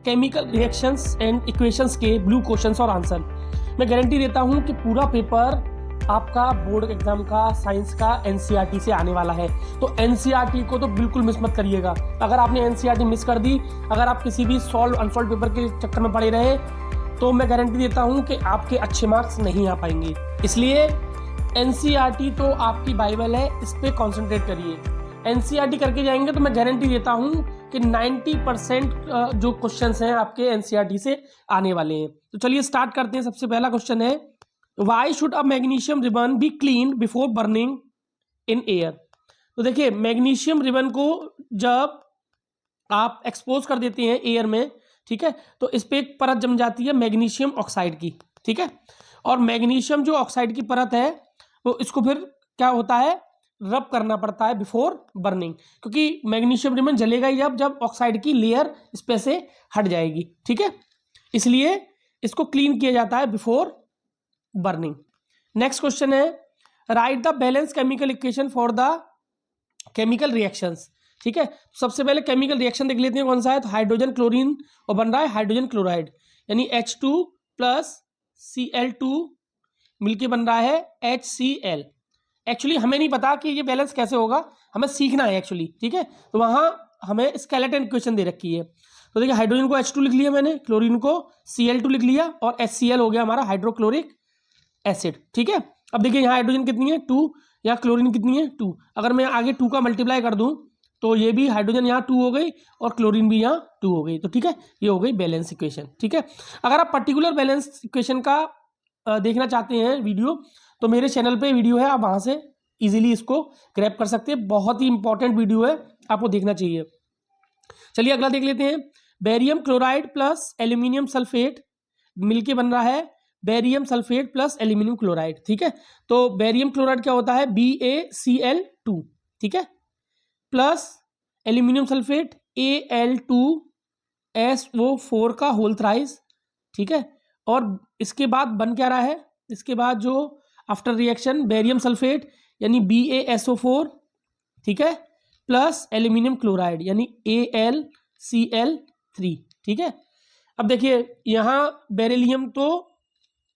Chemical reactions and equations के blue questions और answer. मैं गारंटी देता हूं कि पूरा पेपर आपका बोर्ड एग्जाम का साइंस का एनसीईआरटी से आने वाला है। तो एनसीईआरटी को तो बिल्कुल मिस मत करिएगा। अगर आपने एनसीईआरटी मिस कर दी, अगर आप किसी भी सॉल्व अनसॉल्व पेपर के चक्कर में पड़े रहे, तो मैं गारंटी देता हूं कि आपके अच्छे मार्क्स नहीं आ पाएंगे। इसलिए एनसीईआरटी तो आपकी बाइबल है, इस पर कॉन्सेंट्रेट करिए। एनसीईआरटी करके जाएंगे तो मैं गारंटी देता हूं कि 90% जो क्वेश्चंस हैं आपके एनसीईआरटी से आने वाले हैं। तो चलिए स्टार्ट करते हैं। सबसे पहला क्वेश्चन है, why should a magnesium ribbon be clean before burning in air. तो देखिए, मैग्नीशियम रिबन को जब आप एक्सपोज कर देते हैं एयर में, ठीक है, तो इस पर एक परत जम जाती है मैग्नीशियम ऑक्साइड की, ठीक है। और मैग्नीशियम जो ऑक्साइड की परत है वो इसको फिर क्या होता है, रब करना पड़ता है बिफोर बर्निंग, क्योंकि मैग्नीशियम रिबन जलेगा ही जब ऑक्साइड की लेयर इस पे से हट जाएगी, ठीक है। इसलिए इसको क्लीन किया जाता है बिफोर बर्निंग। नेक्स्ट क्वेश्चन है, right the balance chemical equation for the chemical reactions, ठीक है। सबसे पहले केमिकल रिएक्शन देख लेते हैं कौन सा है। तो हाइड्रोजन क्लोरीन और बन रहा है हाइड्रोजन क्लोराइड, यानी H2 प्लस Cl2 मिलके बन रहा है HCl। एक्चुअली हमें नहीं पता कि ये बैलेंस कैसे होगा, हमें सीखना है एक्चुअली, ठीक है। तो वहाँ हमें स्केलेटन इक्वेशन दे रखी है। तो देखिए, हाइड्रोजन को H2 लिख लिया मैंने, क्लोरीन को Cl2 लिख लिया और HCl हो गया हमारा हाइड्रोक्लोरिक एसिड, ठीक है। अब देखिए यहाँ हाइड्रोजन कितनी है 2, यहाँ क्लोरीन कितनी है 2। अगर मैं आगे 2 का मल्टीप्लाई कर दूँ तो ये भी हाइड्रोजन यहाँ 2 हो गई और क्लोरीन भी यहाँ 2 हो गई। तो ठीक है, ये हो गई बैलेंस इक्वेशन, ठीक है। अगर आप पर्टिकुलर बैलेंस इक्वेशन का देखना चाहते हैं वीडियो, तो मेरे चैनल पे वीडियो है, आप वहाँ से इजीली इसको ग्रैब कर सकते हैं। बहुत ही इंपॉर्टेंट वीडियो है, आपको देखना चाहिए। चलिए अगला देख लेते हैं। Barium chloride plus aluminium sulphate मिलके बन रहा है barium sulphate plus aluminium chloride, ठीक है। तो बेरियम क्लोराइड क्या होता है, BaCl2, ठीक है, प्लस एल्यूमिनियम सल्फेट Al2SO4 का होल थ्राइस, ठीक है। और इसके बाद बन क्या रहा है, इसके बाद जो आफ्टर रिएक्शन बेरियम सल्फेट यानी BaSO4, ठीक है, प्लस एल्यूमिनियम क्लोराइड यानी AlCl3, ठीक है। अब देखिए यहाँ बेरिलियम तो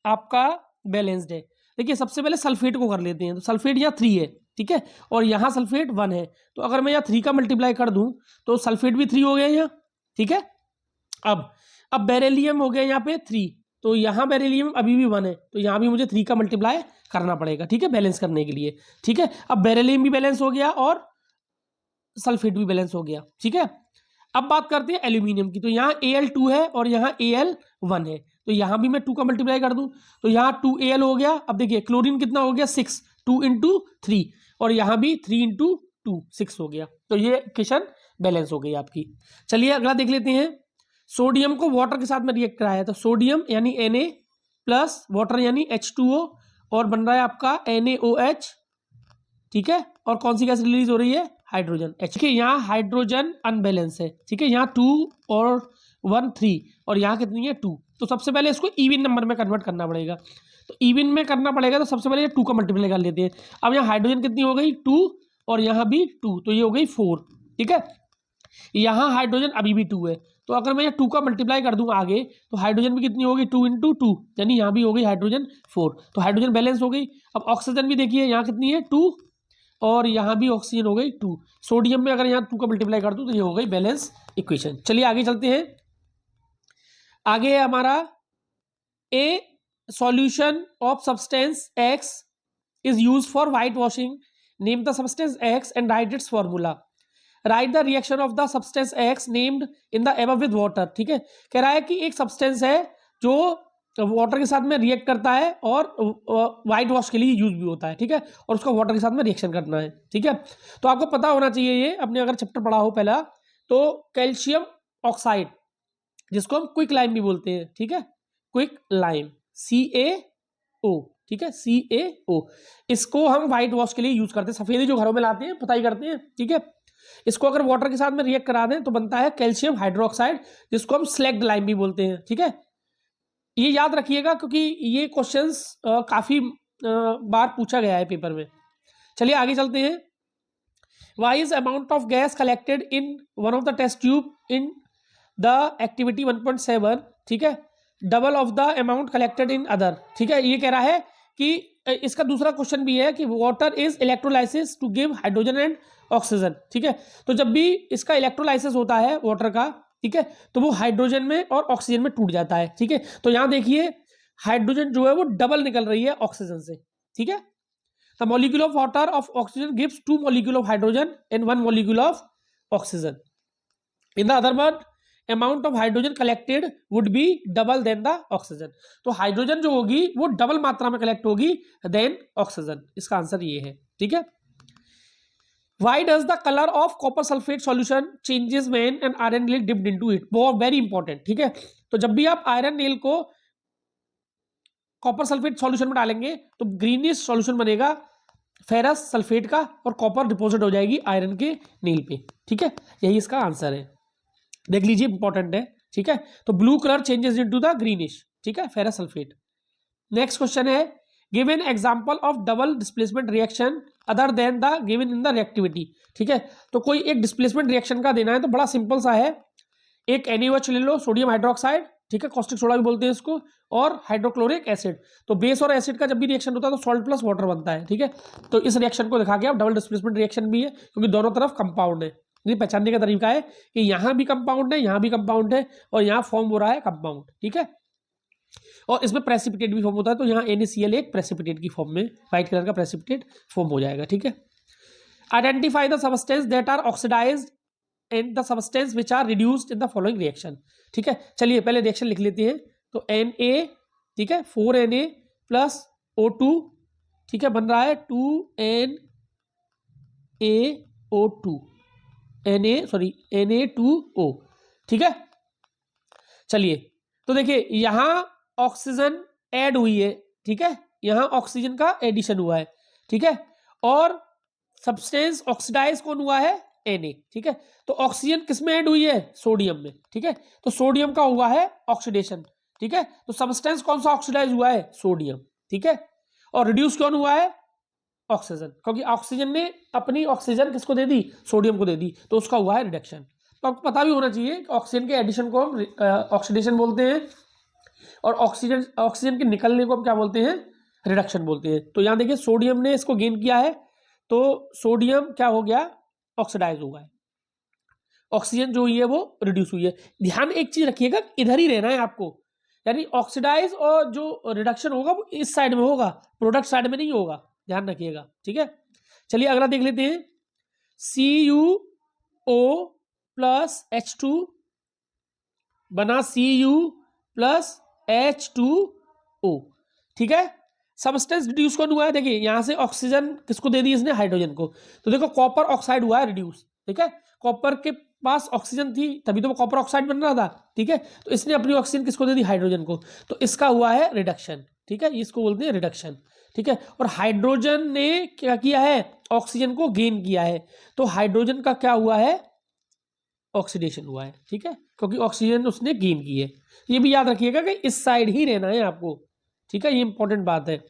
आपका बैलेंस्ड है। देखिए सबसे पहले सल्फेट को कर लेते हैं। तो सल्फेट यहाँ 3 है, ठीक है, और यहाँ सल्फेट 1 है। तो अगर मैं यहाँ 3 का मल्टीप्लाई कर दूं तो सल्फेट भी 3 हो गया यहाँ, ठीक है। अब बेरिलियम हो गया यहाँ पे 3, तो यहाँ बेरिलियम अभी भी 1 है, तो यहाँ भी मुझे 3 का मल्टीप्लाई करना पड़ेगा, ठीक है, बैलेंस करने के लिए, ठीक है। अब बेरिलियम भी बैलेंस हो गया और सल्फेट भी बैलेंस हो गया, ठीक है। अब बात करते हैं एल्यूमिनियम की। तो यहाँ Al2 है और यहाँ Al1 है, तो यहाँ भी मैं 2 का मल्टीप्लाई कर दूं तो यहाँ 2Al हो गया। अब देखिए क्लोरीन कितना हो गया 6, 2 इंटू 3, और यहाँ भी 3 इंटू 2 6 हो गया। तो ये इक्वेशन बैलेंस हो गई आपकी। चलिए अगला देख लेते हैं। सोडियम को वाटर के साथ में रिएक्ट कराया, तो सोडियम यानी Na प्लस वाटर यानी H2O और बन रहा है आपका NaOH, ठीक है। और कौन सी गैस रिलीज हो रही है, हाइड्रोजन H। ठीक है, यहाँ हाइड्रोजन अनबैलेंस है, ठीक है, यहाँ 2 और 1 3 और यहाँ कितनी है 2। तो सबसे पहले इसको इवन नंबर में कन्वर्ट करना पड़ेगा। तो इवन में करना पड़ेगा तो सबसे पहले 2 का मल्टीप्लाई कर लेते हैं। अब यहाँ हाइड्रोजन कितनी हो गई 2 और यहाँ भी 2, तो ये हो गई 4, ठीक है। यहाँ हाइड्रोजन अभी भी 2 है, तो अगर मैं यहाँ 2 का मल्टीप्लाई कर दूँ आगे तो हाइड्रोजन भी कितनी होगी 2 इंटू 2, यानी यहाँ भी हो गई हाइड्रोजन 4। तो हाइड्रोजन बैलेंस हो गई। अब ऑक्सीजन भी देखिए यहाँ कितनी है 2 और यहाँ भी ऑक्सीजन हो गई 2। सोडियम में अगर यहाँ 2 का मल्टीप्लाई कर दूँ तो ये हो गई बैलेंस इक्वेशन। चलिए आगे चलते हैं। आगे है हमारा ए solution of substance x is use for white washing, name the substance x and right it's formula. Right the reaction of the substance x named in the above with water, ठीक है। कह रहा है कि एक सब्सटेंस है जो water के साथ में रिएक्ट करता है और वाइट वॉश के लिए यूज भी होता है, ठीक है, और उसका वाटर के साथ में रिएक्शन करना है, ठीक है। तो आपको पता होना चाहिए ये, अपने अगर चैप्टर पढ़ा हो पहला, तो कैल्शियम ऑक्साइड जिसको हम क्विक लाइम भी बोलते हैं, ठीक है, क्विक लाइम CaO, ठीक है, CaO, इसको हम व्हाइट वॉश के लिए यूज करते हैं। सफेदी जो घरों में लाते हैं पुताई करते हैं, ठीक है, इसको अगर वाटर के साथ में रिएक्ट करा दें तो बनता है कैल्शियम हाइड्रोक्साइड जिसको हम स्लैग्ड लाइम भी बोलते हैं, ठीक है। ये याद रखिएगा क्योंकि ये क्वेश्चंस काफी बार पूछा गया है पेपर में। चलिए आगे चलते हैं। Why is amount of gas collected in one of the test tube in the activity 1.7, ठीक है, double of the amount collected in other, ठीक है। ये कह रहा है कि इसका दूसरा क्वेश्चन भी है कि water is electrolysis to give hydrogen and oxygen, ठीक है। तो जब भी इसका इलेक्ट्रोलाइसिस होता है वाटर का, ठीक है, तो वो हाइड्रोजन में और ऑक्सीजन में टूट जाता है, ठीक है। तो यहां देखिए हाइड्रोजन जो है वो डबल निकल रही है ऑक्सीजन से, ठीक है। The molecule of water of oxygen gives 2 molecule of hydrogen and 1 molecule of oxygen. In the other word amount of hydrogen collected would be double than the oxygen. तो हाइड्रोजन जो होगी वो डबल मात्रा में collect होगी then oxygen. इसका answer ये है, ठीक है। Why does the color of copper sulfate solution changes when an iron nail dipped into it? बहुत वेरी इंपॉर्टेंट, ठीक है। तो जब भी आप आयरन नेल को कॉपर सल्फेट सॉल्यूशन में डालेंगे तो ग्रीनिश सॉल्यूशन बनेगा फेरस सल्फेट का और कॉपर डिपॉजिट हो जाएगी आयरन के नेल पे, ठीक है। यही इसका आंसर है, देख लीजिए, इंपॉर्टेंट है, ठीक है। तो blue colour changes into the greenish, ठीक है, फेरस सल्फेट। नेक्स्ट क्वेश्चन है give an example of double displacement reaction other than the given in the reactivity, ठीक है। तो कोई एक डिस्प्लेसमेंट रिएक्शन का देना है तो बड़ा सिंपल सा है, एक NaOH ले लो, सोडियम हाइड्रोक्साइड, ठीक है, कॉस्टिक सोडा भी बोलते हैं इसको, और हाइड्रोक्लोरिक एसिड। तो बेस और एसिड का जब भी रिएक्शन होता है तो सॉल्ट प्लस वाटर बनता है, ठीक है। तो इस रिएक्शन को दिखा के आप डबल डिस्प्लेसमेंट रिएक्शन भी है क्योंकि दोनों तरफ कंपाउंड है। ये पहचानने का तरीका है कि यहाँ भी कंपाउंड है, यहाँ भी कंपाउंड है, और यहाँ फॉर्म हो रहा है कंपाउंड, ठीक है। और इसमें प्रेसिपिटेट भी फॉर्म होता है, तो यहाँ NaCl एक प्रेसिपिटेट की फॉर्म में व्हाइट कलर का प्रेसिपिटेट फॉर्म हो जाएगा, ठीक है। Identify the substance that are oxidised and the substance which are reduced in the following reaction, ठीक है। चलिए पहले रिएक्शन लिख लेते हैं। तो Na, ठीक है, 4Na प्लस O2, ठीक है, बन रहा है 2NaO2 Na2O, ठीक है। चलिए तो देखिए यहां ऑक्सीजन ऐड हुई है, ठीक है, यहां ऑक्सीजन का एडिशन हुआ है, ठीक है, और सब्सटेंस ऑक्सीडाइज कौन हुआ है? Na, ठीक है। तो ऑक्सीजन किस में ऐड हुई है? सोडियम में, ठीक है। तो सोडियम का हुआ है ऑक्सीडेशन, ठीक है। तो सब्सटेंस कौन सा ऑक्सीडाइज हुआ है? सोडियम, ठीक है। और रिड्यूस कौन हुआ है? ऑक्सीजन, क्योंकि ऑक्सीजन ने अपनी ऑक्सीजन किसको दे दी? सोडियम को दे दी, तो उसका हुआ है रिडक्शन। तो आपको पता भी होना चाहिए कि ऑक्सीजन के एडिशन को हम ऑक्सीडेशन बोलते हैं, और ऑक्सीजन के निकलने को हम क्या बोलते हैं? रिडक्शन बोलते हैं। तो यहाँ देखिए सोडियम ने इसको गेन किया है, तो सोडियम क्या हो गया? ऑक्सीडाइज हुआ है। ऑक्सीजन जो हुई है वो रिड्यूस हुई है। ध्यान एक चीज रखिएगा, इधर ही रहना है आपको, यानी ऑक्सीडाइज और जो रिडक्शन होगा वो इस साइड में होगा, प्रोडक्ट साइड में नहीं होगा, ध्यान रखिएगा, ठीक है। चलिए अगला देख लेते हैं। CuO प्लस H2 बना Cu प्लस H2O, ठीक है। सबस्टेंस रिड्यूस कौन हुआ है? देखिए यहां से ऑक्सीजन किसको दे दी इसने? हाइड्रोजन को। तो देखो कॉपर ऑक्साइड हुआ है रिड्यूस, ठीक है। कॉपर के पास ऑक्सीजन थी तभी तो वो कॉपर ऑक्साइड बन रहा था, ठीक है। तो इसने अपनी ऑक्सीजन किसको दे दी? हाइड्रोजन को। तो इसका हुआ है रिडक्शन, ठीक है, इसको बोलते हैं रिडक्शन, ठीक है। और हाइड्रोजन ने क्या किया है? ऑक्सीजन को गेन किया है, तो हाइड्रोजन का क्या हुआ है? ऑक्सीडेशन हुआ है, ठीक है, क्योंकि ऑक्सीजन उसने गेन की है। ये भी याद रखिएगा कि इस साइड ही रहना है आपको, ठीक है, ये इंपॉर्टेंट बात है।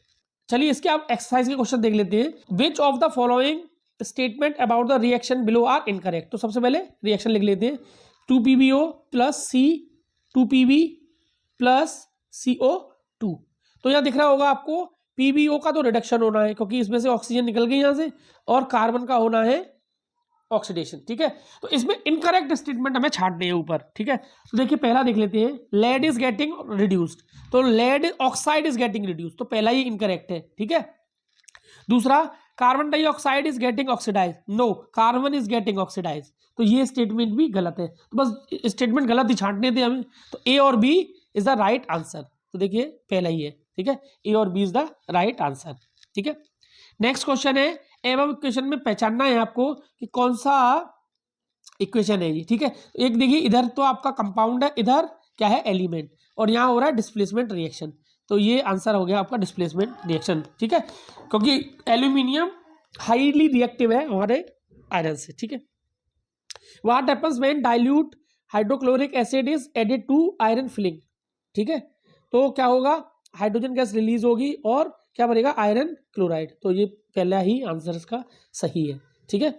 चलिए इसके आप एक्सरसाइज के क्वेश्चन देख लेते हैं। Which of the following statement about the reaction below are incorrect? तो सबसे पहले रिएक्शन लिख लेते हैं। 2PbO plus C 2Pb plus CO2। तो यहाँ दिख रहा होगा आपको PbO का तो रिडक्शन होना है क्योंकि इसमें से ऑक्सीजन निकल गई यहाँ से, और कार्बन का होना है ऑक्सीडेशन, ठीक है। तो इसमें इनकरेक्ट स्टेटमेंट हमें छांटने हैं ऊपर, ठीक है। तो देखिए पहला देख लेते हैं, लेड इज गेटिंग रिड्यूस्ड, तो lead oxide is getting reduced, तो पहला ही इनकरेक्ट है, ठीक है। दूसरा, carbon dioxide is getting oxidise, no carbon is getting oxidise, तो ये स्टेटमेंट भी गलत है। तो बस स्टेटमेंट गलत ही छांटने थे हमें, तो ए और B is the right answer. तो देखिए पहला ही है, ठीक है, ए और B is the right answer, ठीक है। नेक्स्ट क्वेश्चन है, एवं इक्वेशन में पहचानना है आपको कि कौन सा इक्वेशन है ये, ठीक है। एक देखिए इधर तो आपका कंपाउंड है, इधर क्या है? एलिमेंट, और यहाँ हो रहा है डिस्प्लेसमेंट रिएक्शन, तो ये आंसर हो गया आपका डिस्प्लेसमेंट रिएक्शन, ठीक है, क्योंकि एल्यूमिनियम हाईली रिएक्टिव है हमारे आयरन से, ठीक है। What happens when dilute hydrochloric acid is added to iron filling, ठीक है। तो क्या होगा? हाइड्रोजन गैस रिलीज होगी और क्या बनेगा? Iron chloride. तो ये पहला ही आंसर इसका सही है, ठीक है।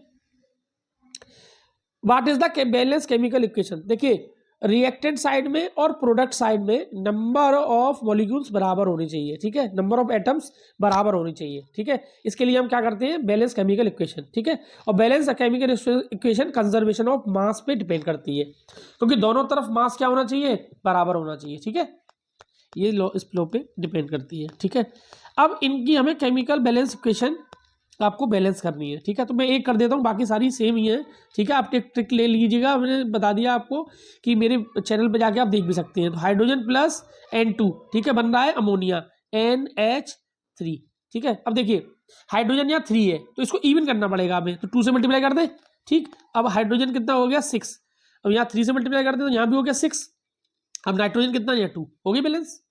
What is the balance chemical equation? देखिए रिएक्टेंट साइड में और प्रोडक्ट साइड में नंबर ऑफ मॉलिक्यूल्स बराबर होने चाहिए, ठीक है, नंबर ऑफ एटम्स बराबर होनी चाहिए, ठीक है। इसके लिए हम क्या करते हैं, बैलेंस केमिकल इक्वेशन, ठीक है। और balance chemical equation conservation of mass पे डिपेंड करती है, क्योंकि दोनों तरफ मास क्या होना चाहिए, बराबर होना चाहिए, ठीक है। ये लो इस लो पे डिपेंड करती है, ठीक है। अब इनकी हमें केमिकल बैलेंस इक्वेशन आपको बैलेंस करनी है, ठीक है। तो मैं एक कर देता हूँ, बाकी सारी सेम ही है, ठीक है। आप ट्रिक ले लीजिएगा, मैंने बता दिया आपको कि मेरे चैनल पे जाके आप देख भी सकते हैं। तो हाइड्रोजन प्लस N2, ठीक है, बन रहा है अमोनिया NH3, ठीक है। अब देखिए हाइड्रोजन यहाँ 3 है तो इसको इवन करना पड़ेगा हमें, तो 2 से मल्टीप्लाई कर दें, ठीक। अब हाइड्रोजन कितना हो गया 6, अब यहाँ 3 से मल्टीप्लाई कर दें तो यहाँ भी हो गया 6। अब नाइट्रोजन कितना, यहाँ 2, हो गई बैलेंस।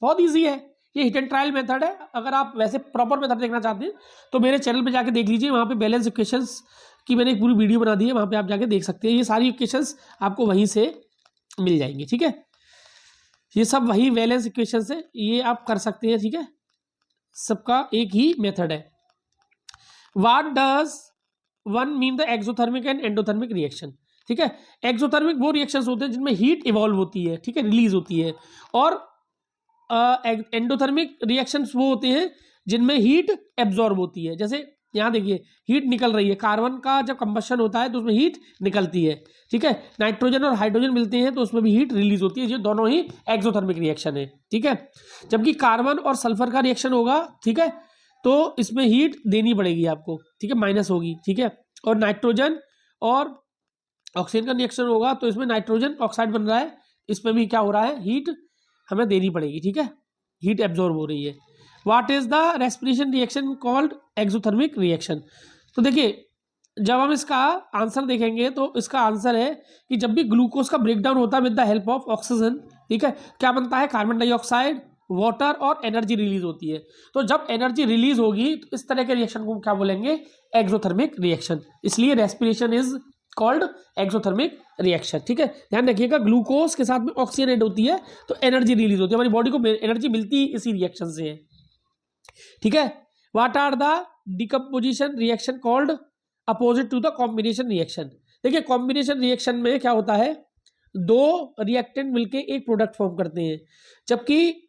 बहुत ईजी है, ये हिट एंड ट्रायल मेथड है। अगर आप वैसे प्रॉपर मेथड देखना चाहते हैं तो मेरे चैनल पे जाके देख लीजिए, वहाँ पे बैलेंस इक्वेशंस की मैंने एक पूरी वीडियो बना दी है, वहाँ पे आप जाके देख सकते हैं। ये सारी इक्वेशंस आपको वहीं से मिल जाएंगी, ठीक है। ये सब वही बैलेंस इक्वेशंस है, ये आप कर सकते हैं, ठीक है। सबका एक ही मेथड है। What does one mean the exothermic and endothermic reaction, ठीक है। एक्सोथर्मिक वो रिएक्शंस होते हैं जिनमें हीट इवॉल्व होती है, ठीक है, रिलीज होती है। और एंडोथर्मिक रिएक्शंस वो होते हैं जिनमें हीट एब्जॉर्ब होती है। जैसे यहाँ देखिए हीट निकल रही है, कार्बन का जब कंबशन होता है तो उसमें हीट निकलती है, ठीक है। नाइट्रोजन और हाइड्रोजन मिलते हैं तो उसमें भी हीट रिलीज होती है, ये दोनों ही एक्सोथर्मिक रिएक्शन है, ठीक है। जबकि कार्बन और सल्फर का रिएक्शन होगा, ठीक है, तो इसमें हीट देनी पड़ेगी आपको, ठीक है, माइनस होगी, ठीक है। और नाइट्रोजन और ऑक्सीजन का रिएक्शन होगा तो इसमें नाइट्रोजन ऑक्साइड बन रहा है, इसमें भी क्या हो रहा है, हीट हमें देनी पड़ेगी, ठीक है, हीट एब्जॉर्ब हो रही है। What is the respiration reaction called, exothermic reaction. तो देखिए जब हम इसका आंसर देखेंगे तो इसका आंसर है कि जब भी ग्लूकोज का ब्रेकडाउन होता है with the help of oxygen, ठीक है, क्या बनता है, कार्बन डाइऑक्साइड, वाटर और एनर्जी रिलीज होती है। तो जब एनर्जी रिलीज होगी तो इस तरह के रिएक्शन को क्या बोलेंगे, एक्सोथर्मिक रिएक्शन। इसलिए respiration is called exothermic reaction, ठीक है। ध्यान रखिएगा ग्लूकोज के साथ में ऑक्सीजन ऐड होती है तो एनर्जी रिलीज होती है, हमारी बॉडी को एनर्जी मिलती इसी रिएक्शन से है, ठीक है। What are the decomposition reaction called opposite to the combination reaction. देखिए कॉम्बिनेशन रिएक्शन में क्या होता है, दो रिएक्टेंट मिलके एक प्रोडक्ट फॉर्म करते हैं, जबकि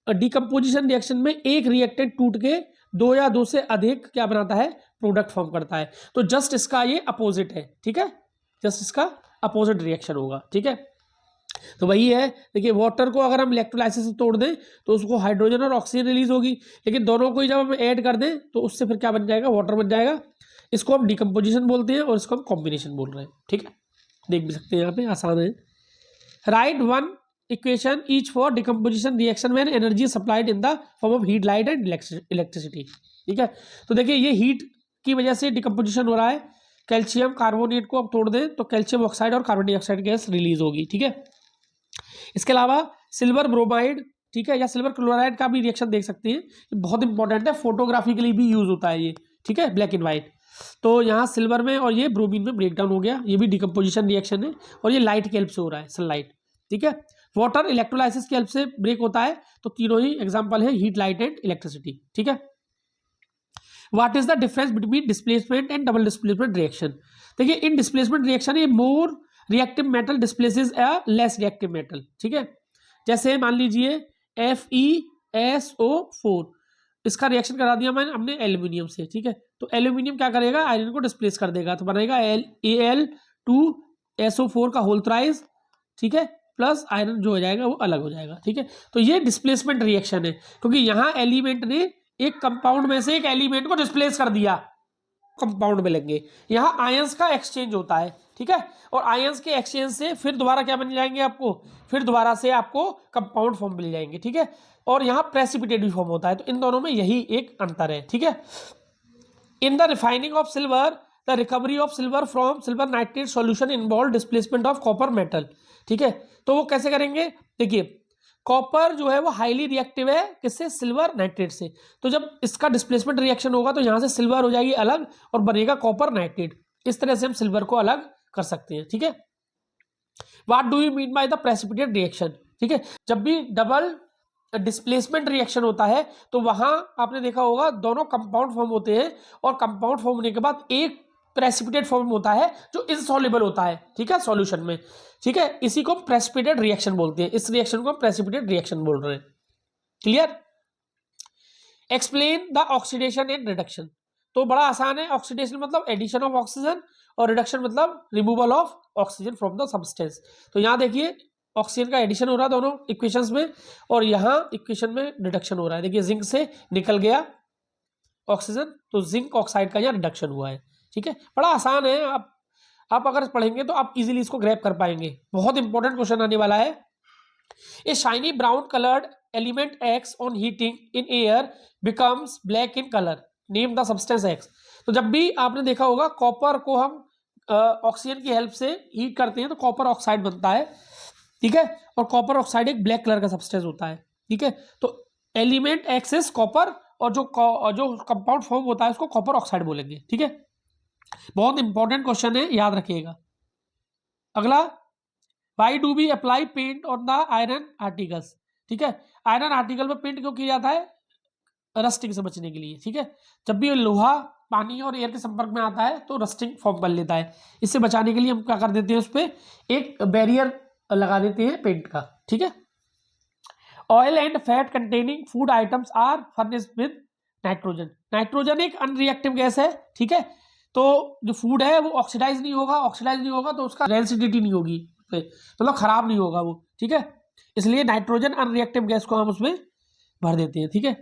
डिकम्पोजिशन रिएक्शन में एक रिएक्टेंट टूट के दो या दो से अधिक क्या बनाता है, प्रोडक्ट फॉर्म करता है। तो जस्ट इसका ये अपोजिट है, ठीक है, जस्ट इसका अपोजिट रिएक्शन होगा, ठीक है। तो वही है, देखिए वाटर को अगर हम इलेक्ट्रोलाइसिस से तोड़ दें तो उसको हाइड्रोजन और ऑक्सीजन रिलीज होगी, लेकिन दोनों को ही जब हम ऐड कर दें तो उससे फिर क्या बन जाएगा, वाटर बन जाएगा। इसको हम डिकम्पोजिशन बोलते हैं और इसको हम कॉम्बिनेशन बोल रहे हैं, ठीक है, देख भी सकते हैं यहाँ पे, आसान है। Right one equation each for decomposition reaction when energy supplied in the form of heat, light and electricity, ठीक है। तो देखिए ये हीट की वजह से डिकम्पोजिशन हो रहा है, कैल्शियम कार्बोनेट को अब तोड़ दें तो कैल्शियम ऑक्साइड और कार्बन डाइऑक्साइड गैस रिलीज होगी, ठीक है। इसके अलावा सिल्वर ब्रोमाइड, ठीक है, या सिल्वर क्लोराइड का भी रिएक्शन देख सकते हैं, बहुत इंपॉर्टेंट है, फोटोग्राफी के लिए भी यूज होता है ये, ठीक है, ब्लैक एंड व्हाइट। तो यहाँ सिल्वर में और ये ब्रोमीन में ब्रेकडाउन हो गया, ये भी डिकम्पोजिशन रिएक्शन है और ये लाइट की हेल्प से हो रहा है, सनलाइट, ठीक है। वाटर इलेक्ट्रोलाइसिस की हेल्प से ब्रेक होता है, तो तीनों ही एग्जाम्पल है, हीट, लाइट एंड इलेक्ट्रिसिटी, ठीक है। What is the difference between displacement and double displacement reaction. देखिए इन डिस्प्लेसमेंट रिएक्शन ये more reactive metal displaces a less reactive metal, ठीक है। जैसे मान लीजिए FeSO4, इसका रिएक्शन करा दिया मैंने हमने एल्यूमिनियम से, ठीक है। तो एल्यूमिनियम क्या करेगा, आयरन को डिस्प्लेस कर देगा, तो बनेगा Al2SO4 का होल थ्राइस, ठीक है, प्लस आयरन जो हो जाएगा वो अलग हो जाएगा, ठीक है। तो ये डिस्प्लेसमेंट रिएक्शन है, क्योंकि यहाँ एलिमेंट ने एक कंपाउंड में से एक एलिमेंट को डिस्प्लेस कर दिया, कंपाउंड में लेंगे, यहाँ आयंस का एक्सचेंज होता है, ठीक है। और आयंस के एक्सचेंज से फिर दोबारा क्या बन जाएंगे आपको, फिर दोबारा से आपको कंपाउंड फॉर्म मिल जाएंगे, ठीक है। और यहाँ प्रेसिपिटेट भी फॉर्म होता है, तो इन दोनों में यही एक अंतर है, ठीक है। In the refining of silver the recovery of silver from silver nitrate solution involve displacement of copper metal, ठीक है। तो वो कैसे करेंगे, देखिए कॉपर जो है वो हाईली रिएक्टिव है किससे, सिल्वर नाइट्रेट से। तो जब इसका डिस्प्लेसमेंट रिएक्शन होगा तो यहाँ से सिल्वर हो जाएगी अलग और बनेगा कॉपर नाइट्रेट, इस तरह से हम सिल्वर को अलग कर सकते हैं, ठीक है। What do you mean by the precipitate reaction, ठीक है। जब भी डबल डिस्प्लेसमेंट रिएक्शन होता है तो वहां आपने देखा होगा दोनों कंपाउंड फॉर्म होते हैं और कंपाउंड फॉर्म होने के बाद एक प्रेसिपिटेट फॉर्म होता है जो इनसॉल्युबल होता है, ठीक है, सॉल्यूशन में, ठीक है, इसी को प्रेसिपिटेट रिएक्शन बोलते हैं, इस रिएक्शन को प्रेसिपिटेट रिएक्शन बोल रहे हैं। Clear? Explain the oxidation and reduction. तो बड़ा आसान है, ऑक्सीडेशन मतलब एडिशन ऑफ ऑक्सीजन और रिडक्शन मतलब removal of oxygen from the substance. तो यहाँ देखिए ऑक्सीजन का एडिशन हो रहा है दोनों इक्वेशंस में, और यहाँ इक्वेशन में रिडक्शन हो रहा है। देखिए जिंक से निकल गया ऑक्सीजन, तो जिंक ऑक्साइड का यहाँ रिडक्शन हुआ है, ठीक है, बड़ा आसान है। आप अगर पढ़ेंगे तो आप इजीली इसको ग्रैब कर पाएंगे। बहुत इंपॉर्टेंट क्वेश्चन आने वाला है। A shiny brown coloured element X on heating in air becomes black in colour, name the substance X. तो जब भी आपने देखा होगा कॉपर को हम ऑक्सीजन की हेल्प से हीट करते हैं तो कॉपर ऑक्साइड बनता है, ठीक है, और कॉपर ऑक्साइड एक ब्लैक कलर का सब्सटेंस होता है, ठीक है। तो एलिमेंट एक्स इज कॉपर, और जो कंपाउंड फॉर्म होता है उसको कॉपर ऑक्साइड बोलेंगे, ठीक है। बहुत इंपॉर्टेंट क्वेश्चन है, याद रखिएगा। अगला, why do we apply paint on the iron articles, ठीक है। आयरन आर्टिकल पर पेंट क्यों किया जाता है? रस्टिंग से बचने के लिए, ठीक है। जब भी लोहा पानी और एयर के संपर्क में आता है तो रस्टिंग फॉर्म कर लेता है। इससे बचाने के लिए हम क्या कर देते हैं, उस पर एक बैरियर लगा देते हैं पेंट का, ठीक है। Oil and fat containing food items are furnished with nitrogen. Nitrogen एक अनरिएक्टिव गैस है, ठीक है। तो जो फूड है वो ऑक्सीडाइज नहीं होगा तो उसका रेंसिडिटी नहीं होगी, मतलब खराब नहीं होगा वो, ठीक है। इसलिए नाइट्रोजन अनरिएक्टिव गैस को हम उसमें भर देते हैं, ठीक है।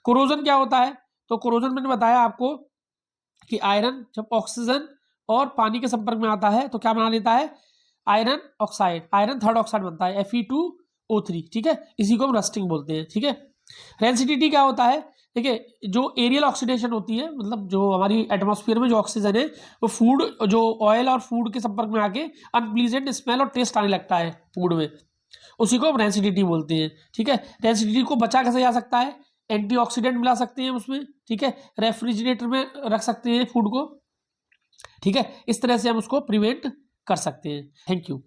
कोरोजन क्या होता है? तो कोरोजन मैंने बताया आपको कि आयरन जब ऑक्सीजन और पानी के संपर्क में आता है तो क्या बना लेता है? Iron oxide, iron third oxide बनता है Fe2O3, ठीक है। इसी को हम रस्टिंग बोलते हैं, ठीक है। रेंसिडिटी क्या होता है? देखिए, जो एरियल ऑक्सीडेशन होती है, मतलब जो हमारी एटमॉस्फेयर में जो ऑक्सीजन है वो फूड, जो ऑयल और फूड के संपर्क में आके अनप्लीजेंट स्मेल और टेस्ट आने लगता है फूड में, उसी को हम रेंसिडिटी बोलते हैं, ठीक है। रेंसिडिटी को बचा कैसे जा सकता है? एंटीऑक्सीडेंट मिला सकते हैं उसमें, ठीक है, रेफ्रिजरेटर में रख सकते हैं फूड को, ठीक है। इस तरह से हम उसको प्रिवेंट कर सकते हैं। Thank you.